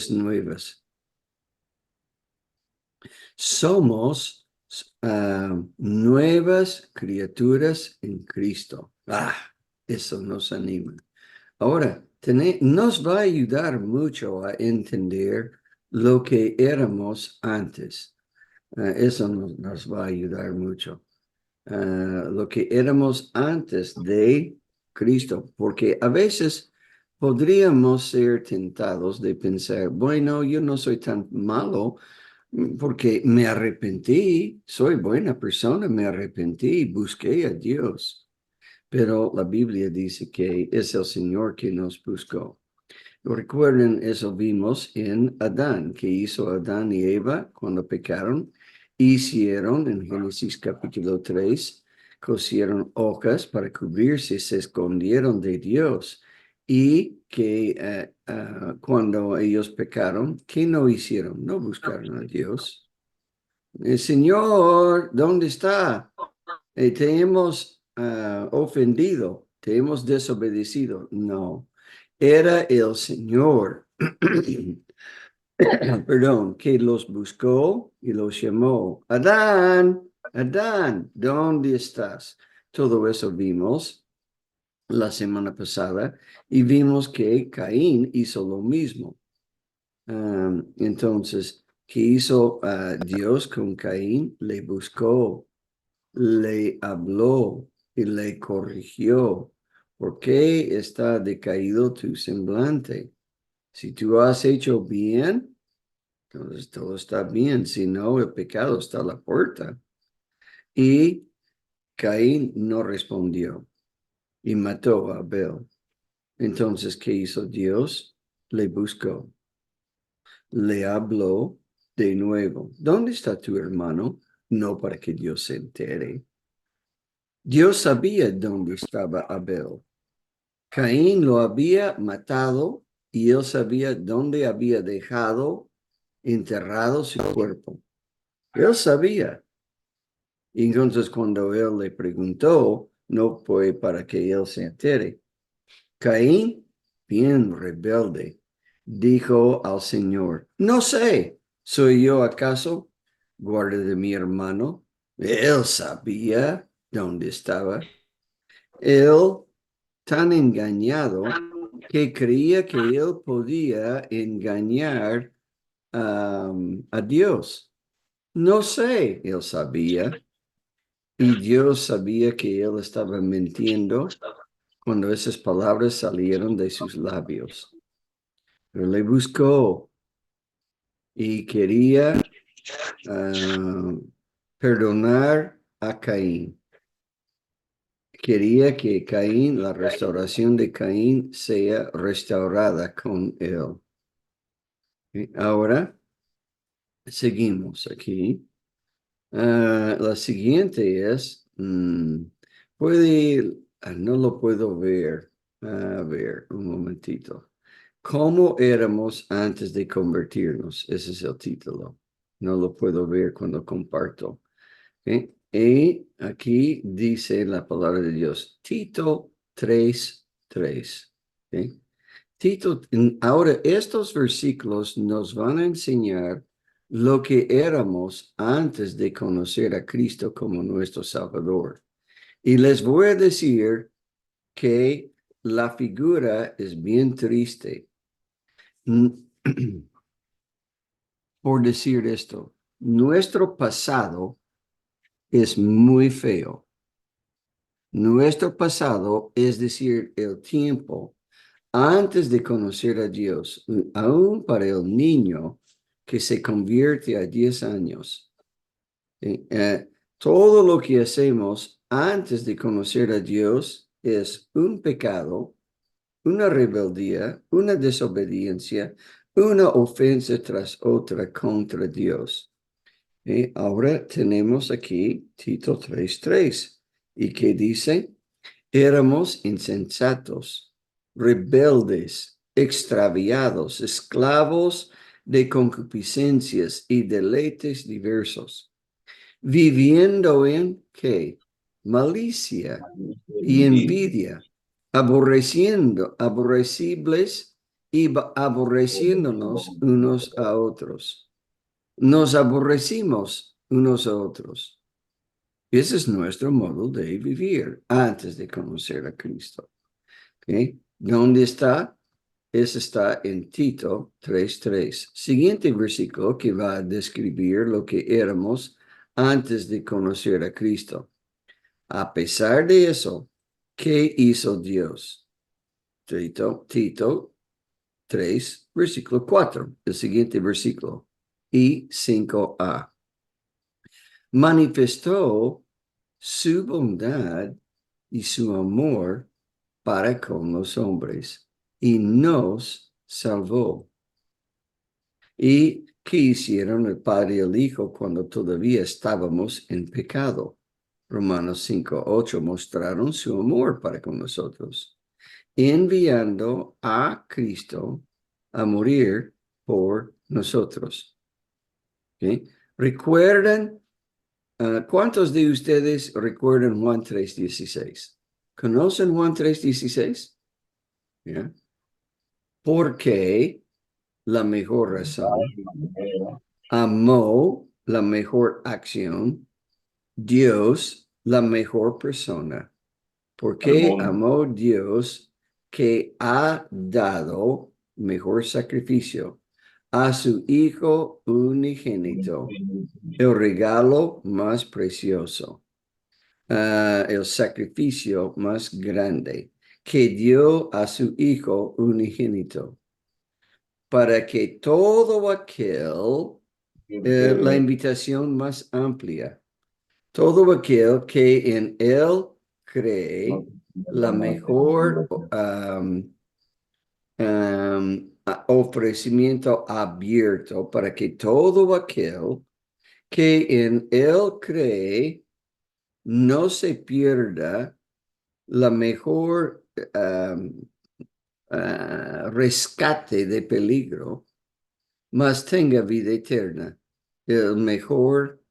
nuevas. Somos nuevas criaturas en Cristo. Eso nos anima. Ahora, nos va a ayudar mucho a entender lo que éramos antes. Eso nos va a ayudar mucho. Lo que éramos antes de Cristo, porque a veces podríamos ser tentados de pensar, bueno, yo no soy tan malo porque me arrepentí, soy buena persona, me arrepentí, busqué a Dios. Pero la Biblia dice que es el Señor que nos buscó. Recuerden, eso vimos en Adán, que hizo Adán y Eva cuando pecaron. Hicieron en Génesis capítulo 3, cosieron hojas para cubrirse, se escondieron de Dios. Y que cuando ellos pecaron, ¿qué no hicieron? No buscaron a Dios. El Señor, ¿dónde está? Te hemos ofendido, te hemos desobedecido. No, era el Señor, perdón, que los buscó y los llamó. Adán, Adán, ¿dónde estás? Todo eso vimos la semana pasada y vimos que Caín hizo lo mismo. Entonces, ¿qué hizo Dios con Caín? Le buscó, le habló y le corrigió. ¿Por qué está decaído tu semblante? Si tú has hecho bien, entonces todo está bien. Si no, el pecado está a la puerta. Y Caín no respondió y mató a Abel. Entonces, ¿qué hizo Dios? Le buscó, le habló de nuevo. ¿Dónde está tu hermano? No para que Dios se entere. Dios sabía dónde estaba Abel. Caín lo había matado y él sabía dónde había dejado enterrado su cuerpo. Él sabía. Y entonces cuando él le preguntó, no fue para que él se entere. Caín, bien rebelde, dijo al Señor, no sé, ¿soy yo acaso guarda de mi hermano? Él sabía dónde estaba. Él, tan engañado, que creía que él podía engañar a Dios. No sé, él sabía. Y Dios sabía que él estaba mintiendo cuando esas palabras salieron de sus labios. Pero le buscó y quería perdonar a Caín. Quería que Caín, la restauración de Caín, sea restaurada con él. Ahora, seguimos aquí. La siguiente es, no lo puedo ver. A ver, un momentito. ¿Cómo éramos antes de convertirnos? Ese es el título. No lo puedo ver cuando comparto. ¿Ok? Y aquí dice la palabra de Dios, Tito 3:3. ¿Ok? Ahora estos versículos nos van a enseñar lo que éramos antes de conocer a Cristo como nuestro Salvador. Y les voy a decir que la figura es bien triste por decir esto. Nuestro pasado es muy feo. Nuestro pasado, es decir, el tiempo antes de conocer a Dios, aún para el niño que se convierte a 10 años, todo lo que hacemos antes de conocer a Dios es un pecado, una rebeldía, una desobediencia, una ofensa tras otra contra Dios. Ahora tenemos aquí Tito 3:3. ¿Y qué dice? Éramos insensatos, rebeldes, extraviados, esclavos de concupiscencias y deleites diversos, viviendo en ¿qué? Malicia y envidia, aborrecibles y aborreciéndonos unos a otros. Nos aborrecimos unos a otros. Ese es nuestro modo de vivir antes de conocer a Cristo. ¿Okay? ¿Dónde está? Ese está en Tito 3:3. Siguiente versículo que va a describir lo que éramos antes de conocer a Cristo. A pesar de eso, ¿qué hizo Dios? Tito 3, versículo 4, el siguiente versículo, y 5a. Manifestó su bondad y su amor para con los hombres y nos salvó. ¿Y qué hicieron el Padre y el Hijo cuando todavía estábamos en pecado? Romanos 5:8 mostraron su amor para con nosotros, enviando a Cristo a morir por nosotros. ¿Okay? ¿Recuerdan? ¿Cuántos de ustedes recuerdan Juan 3:16? ¿Conocen Juan 3:16? ¿Ya? Porque la mejor razón, amó la mejor acción, Dios la mejor persona. Porque amó Dios que ha dado mejor sacrificio a su Hijo unigénito, el regalo más precioso, el sacrificio más grande que dio a su Hijo unigénito, para que todo aquel, la invitación más amplia, todo aquel que en él cree, la mejor ofrecimiento abierto para que todo aquel que en él cree no se pierda la mejor rescate de peligro, mas tenga vida eterna, el mejor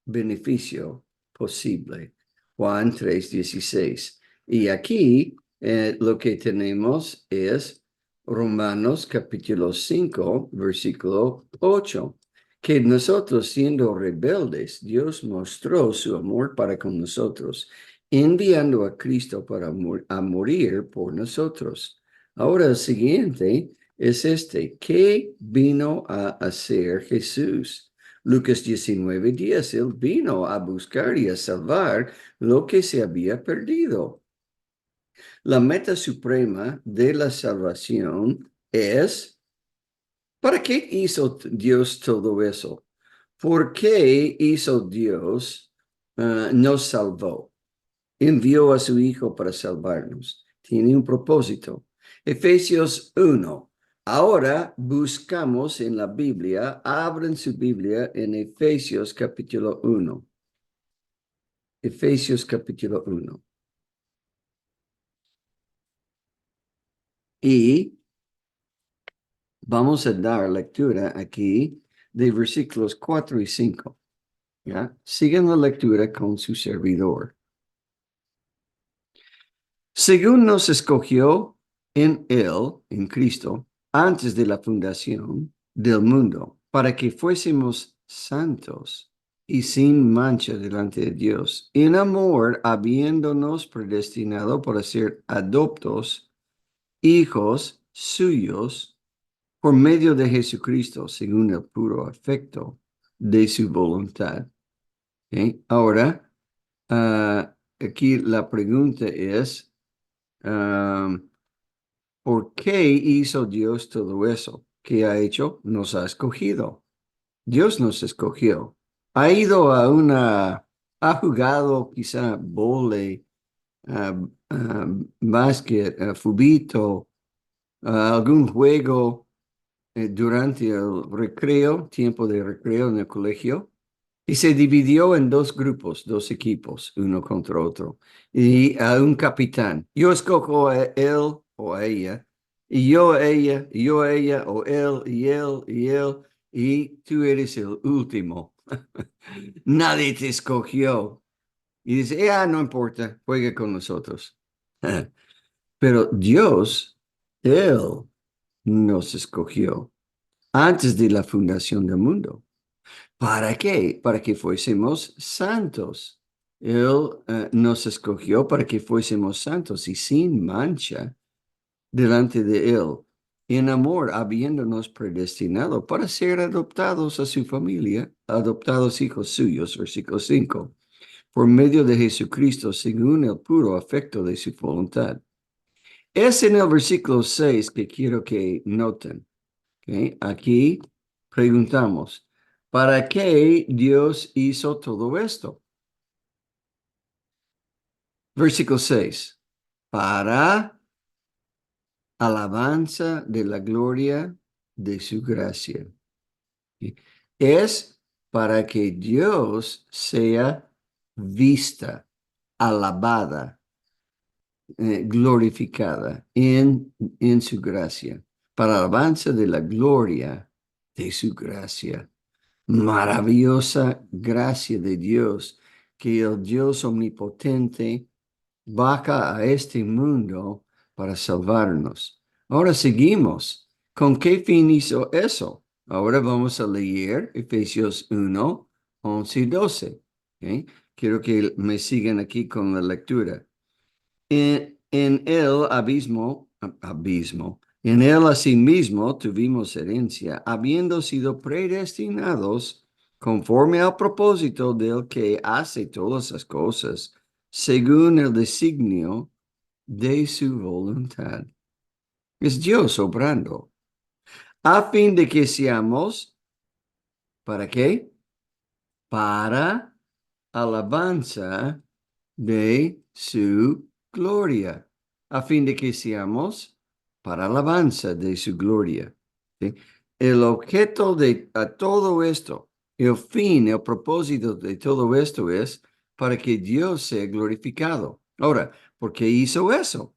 beneficio posible. Juan 3:16. Y aquí lo que tenemos es Romanos capítulo 5, versículo 8, que nosotros siendo rebeldes, Dios mostró su amor para con nosotros, enviando a Cristo para morir por nosotros. Ahora el siguiente es este: ¿qué vino a hacer Jesús? Lucas 19:10, él vino a buscar y a salvar lo que se había perdido. La meta suprema de la salvación es, ¿para qué hizo Dios todo eso? ¿Por qué hizo Dios, nos salvó? Envió a su Hijo para salvarnos. Tiene un propósito. Efesios 1. Ahora buscamos en la Biblia, abren su Biblia en Efesios capítulo 1. Efesios capítulo 1. Y vamos a dar lectura aquí de versículos 4 y 5. ¿Ya? Sigan la lectura con su servidor. Según nos escogió en él, en Cristo, antes de la fundación del mundo, para que fuésemos santos y sin mancha delante de Dios, en amor, habiéndonos predestinado para ser adoptos, hijos suyos, por medio de Jesucristo, según el puro afecto de su voluntad. ¿Okay? Ahora, aquí la pregunta es, ¿por qué hizo Dios todo eso? ¿Qué ha hecho? Nos ha escogido. Dios nos escogió. Ha ido ha jugado quizá vóley, básquet, fubito, algún juego durante el recreo, tiempo de recreo en el colegio, y se dividió en dos grupos, dos equipos, uno contra otro, y a un capitán. Yo escojo a él o a ella, y yo a ella, o él, y tú eres el último. Nadie te escogió. Y dice, no importa, juega con nosotros. Pero Dios, Él nos escogió antes de la fundación del mundo. ¿Para qué? Para que fuésemos santos. Él nos escogió para que fuésemos santos y sin mancha delante de Él, en amor, habiéndonos predestinado para ser adoptados a su familia, adoptados hijos suyos, versículo 5, por medio de Jesucristo, según el puro afecto de su voluntad. Es en el versículo 6 que quiero que noten. ¿Ok? Aquí preguntamos, ¿para qué Dios hizo todo esto? Versículo 6. Para alabanza de la gloria de su gracia. ¿Sí? Es para que Dios sea vista, alabada, glorificada en su gracia, para alabanza de la gloria de su gracia. Maravillosa gracia de Dios, que el Dios omnipotente baja a este mundo para salvarnos. Ahora seguimos. ¿Con qué fin hizo eso? Ahora vamos a leer Efesios 1, 11 y 12. ¿Ok? Quiero que me sigan aquí con la lectura. En el abismo, en él asimismo tuvimos herencia, habiendo sido predestinados conforme al propósito del que hace todas las cosas, según el designio de su voluntad. Es Dios obrando, a fin de que seamos, ¿para qué? Para alabanza de su gloria, a fin de que seamos para alabanza de su gloria. ¿Sí? El objeto de todo esto, el fin, el propósito de todo esto es para que Dios sea glorificado. Ahora, ¿por qué hizo eso?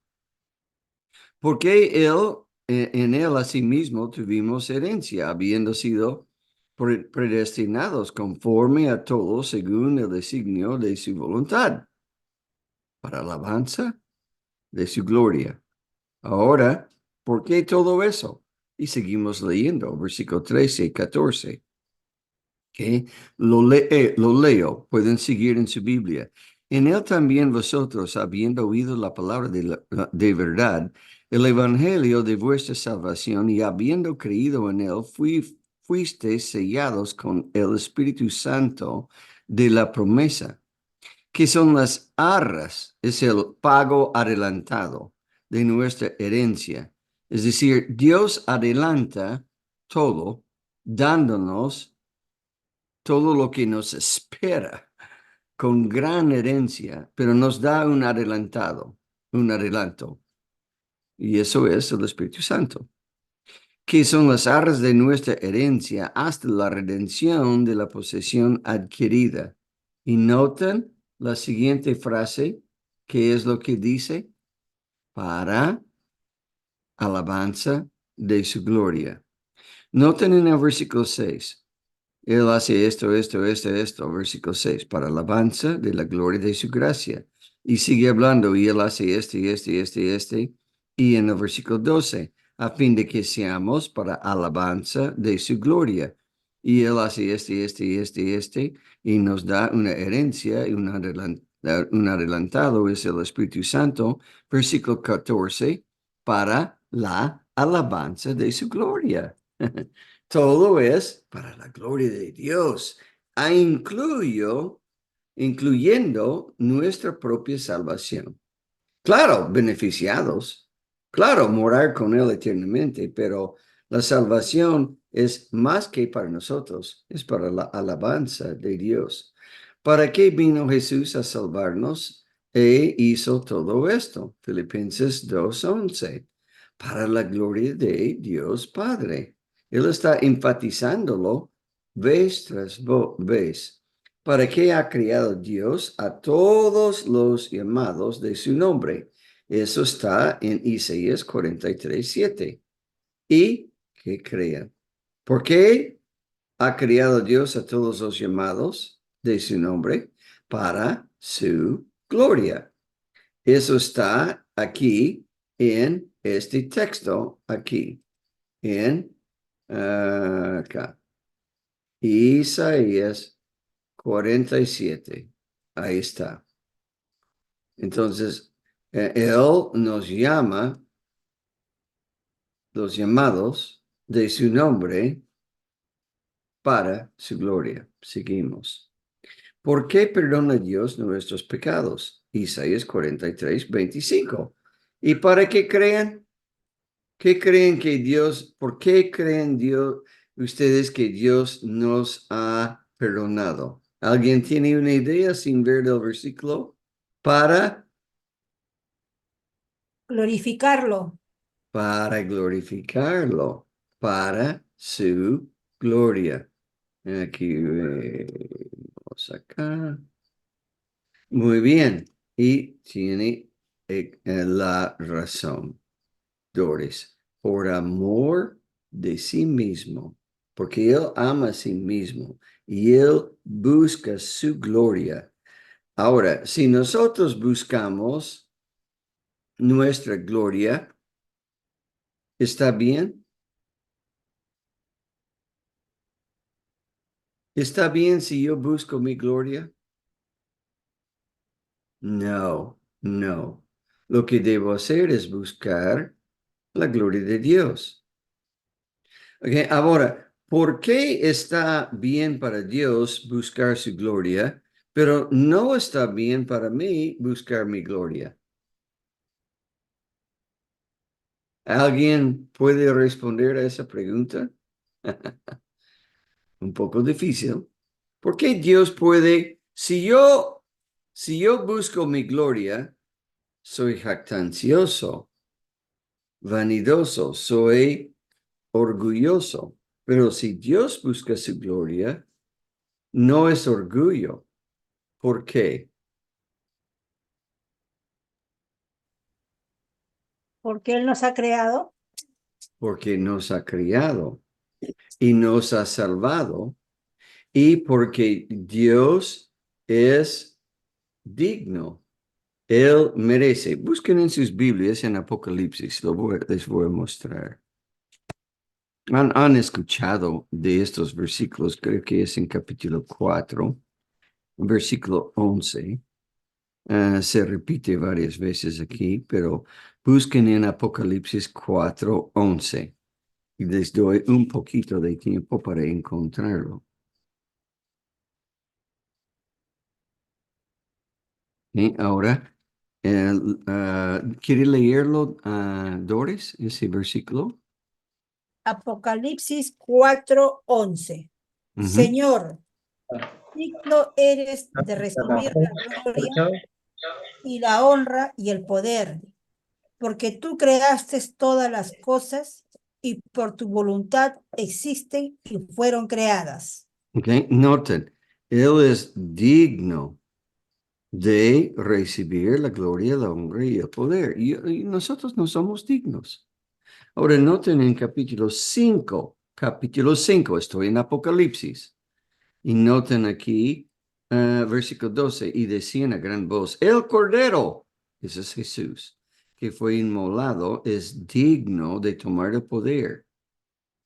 Porque en él asimismo tuvimos herencia, habiendo sido predestinados conforme a todo según el designio de su voluntad, para alabanza de su gloria. Ahora, ¿por qué todo eso? Y seguimos leyendo, versículo 13 y 14. Que lo leo, pueden seguir en su Biblia. En él también vosotros, habiendo oído la palabra de verdad, el evangelio de vuestra salvación, y habiendo creído en él, fuisteis sellados con el Espíritu Santo de la promesa, que son las arras, es el pago adelantado de nuestra herencia. Es decir, Dios adelanta todo, dándonos todo lo que nos espera con gran herencia, pero nos da un adelantado, un adelanto. Y eso es el Espíritu Santo, que son las arras de nuestra herencia hasta la redención de la posesión adquirida. Y noten la siguiente frase, que es lo que dice, para alabanza de su gloria. Noten en el versículo 6. Él hace esto, versículo 6, para alabanza de la gloria de su gracia. Y sigue hablando, y él hace este. Y en el versículo 12, a fin de que seamos para alabanza de su gloria. Y él hace este, y nos da una herencia y un adelantado, es el Espíritu Santo. Versículo 14, para la alabanza de su gloria. Todo es para la gloria de Dios, incluyendo nuestra propia salvación. Claro, beneficiados, claro, morar con Él eternamente, pero la salvación es más que para nosotros, es para la alabanza de Dios. ¿Para qué vino Jesús a salvarnos e hizo todo esto? Filipenses 2:11, para la gloria de Dios Padre. Él está enfatizándolo vez tras vez. ¿Para qué ha creado Dios a todos los llamados de su nombre? Eso está en Isaías 43:7. ¿Y qué crean? ¿Por qué ha creado Dios a todos los llamados de su nombre? Para su gloria. Eso está aquí en este texto aquí. en acá. Isaías 47. Ahí está. Entonces, él nos llama, los llamados de su nombre para su gloria. Seguimos. ¿Por qué perdona Dios nuestros pecados? Isaías 43, 25. ¿Y para qué crean? ¿Qué creen que Dios, por qué creen Dios, ustedes que Dios nos ha perdonado? ¿Alguien tiene una idea sin ver el versículo? Para Glorificarlo. glorificarlo, para su gloria. Aquí vamos acá. Muy bien. Y tiene la razón, Doris, por amor de sí mismo, porque Él ama a sí mismo y Él busca su gloria. Ahora, si nosotros buscamos nuestra gloria, ¿está bien? ¿Está bien si yo busco mi gloria? No, no. Lo que debo hacer es buscar la gloria de Dios. Okay, ahora, ¿por qué está bien para Dios buscar su gloria, pero no está bien para mí buscar mi gloria? ¿Alguien puede responder a esa pregunta? Un poco difícil. ¿Por qué Dios puede, si yo busco mi gloria, soy jactancioso, vanidoso, soy orgulloso? Pero si Dios busca su gloria, no es orgullo. ¿Por qué? Porque Él nos ha creado. Porque nos ha criado y nos ha salvado y porque Dios es digno. Él merece. Busquen en sus Biblias en Apocalipsis, les voy a mostrar. Han escuchado de estos versículos, creo que es en capítulo 4, versículo 11. Se repite varias veces aquí, pero busquen en Apocalipsis 4:11 y les doy un poquito de tiempo para encontrarlo. Y ahora, ¿quiere leerlo, Doris, ese versículo? Apocalipsis 4:11. Ujú. Señor, digno eres de recibir la gloria y la honra y el poder, porque tú creaste todas las cosas y por tu voluntad existen y fueron creadas. Ok, noten, Él es digno de recibir la gloria, la honra y el poder. Y nosotros no somos dignos. Ahora noten en capítulo 5, estoy en Apocalipsis, y noten aquí, versículo 12, y decían a gran voz, el Cordero, ese es Jesús, que fue inmolado, es digno de tomar el poder,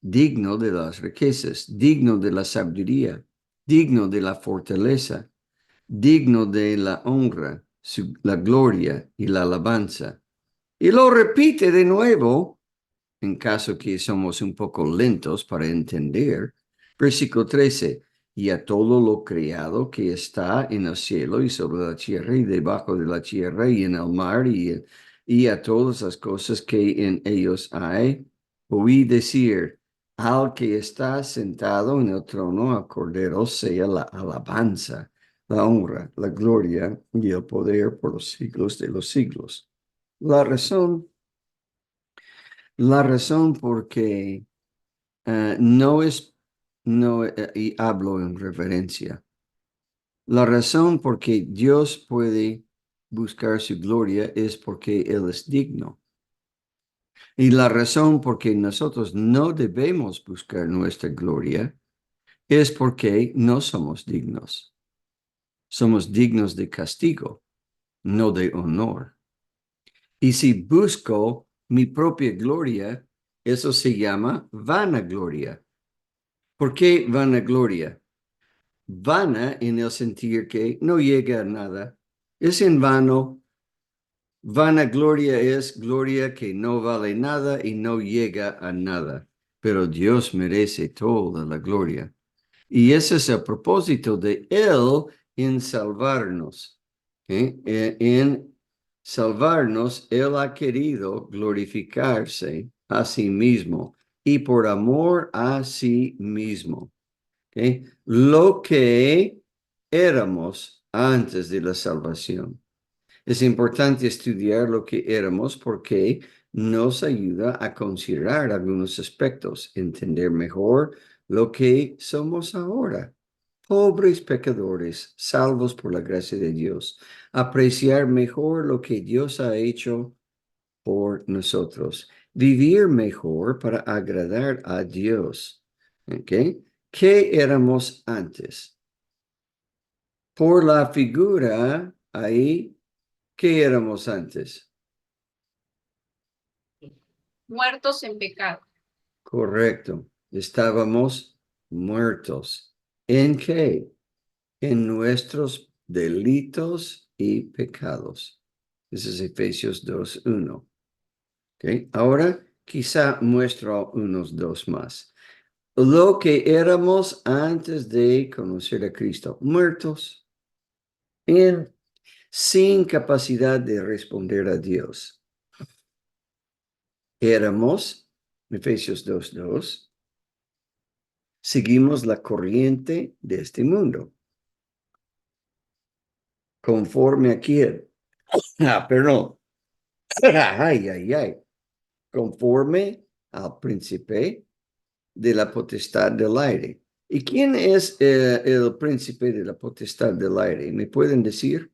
digno de las riquezas, digno de la sabiduría, digno de la fortaleza, digno de la honra, la gloria y la alabanza. Y lo repite de nuevo, en caso que somos un poco lentos para entender. Versículo 13, y a todo lo creado que está en el cielo y sobre la tierra y debajo de la tierra y en el mar y a todas las cosas que en ellos hay, oí decir, al que está sentado en el trono, al Cordero, sea la alabanza, la honra, la gloria y el poder por los siglos de los siglos. La razón por qué no es, no, y hablo en reverencia. La razón por qué Dios puede buscar su gloria es porque Él es digno. Y la razón por qué nosotros no debemos buscar nuestra gloria es porque no somos dignos. Somos dignos de castigo, no de honor. Y si busco mi propia gloria, Eso se llama vanagloria. ¿Por qué vanagloria? Vana en el sentido que no llega a nada. Es en vano. Vanagloria es gloria que no vale nada y no llega a nada. Pero Dios merece toda la gloria. Y ese es el propósito de Él en salvarnos. En salvarnos, Él ha querido glorificarse a sí mismo y por amor a sí mismo. Lo que éramos antes de la salvación. Es importante estudiar lo que éramos porque nos ayuda a considerar algunos aspectos, entender mejor lo que somos ahora. Pobres pecadores, salvos por la gracia de Dios. Apreciar mejor lo que Dios ha hecho por nosotros. Vivir mejor para agradar a Dios. ¿Ok? ¿Qué éramos antes? Por la figura ahí, ¿qué éramos antes? Muertos en pecado. Correcto. Estábamos muertos. ¿En qué? En nuestros delitos y pecados. Ese es Efesios 2:1. ¿Ok? Ahora quizá muestro unos dos más. Lo que éramos antes de conocer a Cristo. Muertos. Sin capacidad de responder a Dios. Éramos, Efesios 2:2, seguimos la corriente de este mundo. Conforme a quién. Perdón. Ay, ay, ay. Conforme al príncipe de la potestad del aire. ¿Y quién es el príncipe de la potestad del aire? ¿Me pueden decir?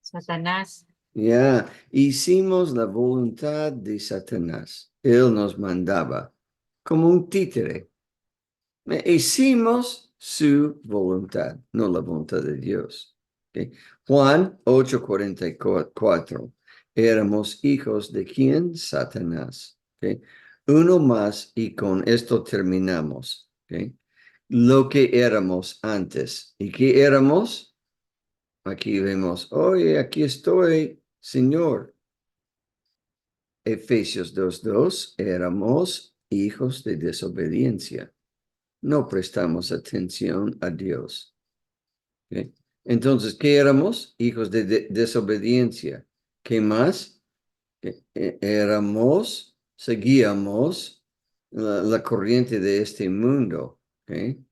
Satanás. Ya, hicimos la voluntad de Satanás. Él nos mandaba como un títere. Hicimos su voluntad, no la voluntad de Dios. ¿Okay? Juan 8:44. Éramos hijos de quién? Satanás. ¿Okay? Uno más y con esto terminamos. ¿Okay? Lo que éramos antes. ¿Y qué éramos? Aquí vemos, oye, aquí estoy, Señor. Efesios 2:2, éramos hijos de desobediencia. No prestamos atención a Dios. ¿Okay? Entonces, ¿qué éramos? Hijos de desobediencia. ¿Qué más? Seguíamos la corriente de este mundo. ¿Okay?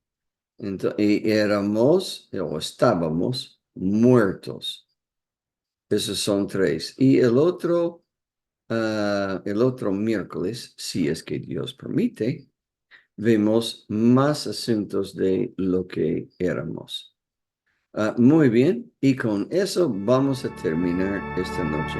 Y éramos o estábamos muertos. Esos son tres. Y el otro miércoles, si es que Dios permite, vemos más asuntos de lo que éramos. Muy bien, y con eso vamos a terminar esta noche.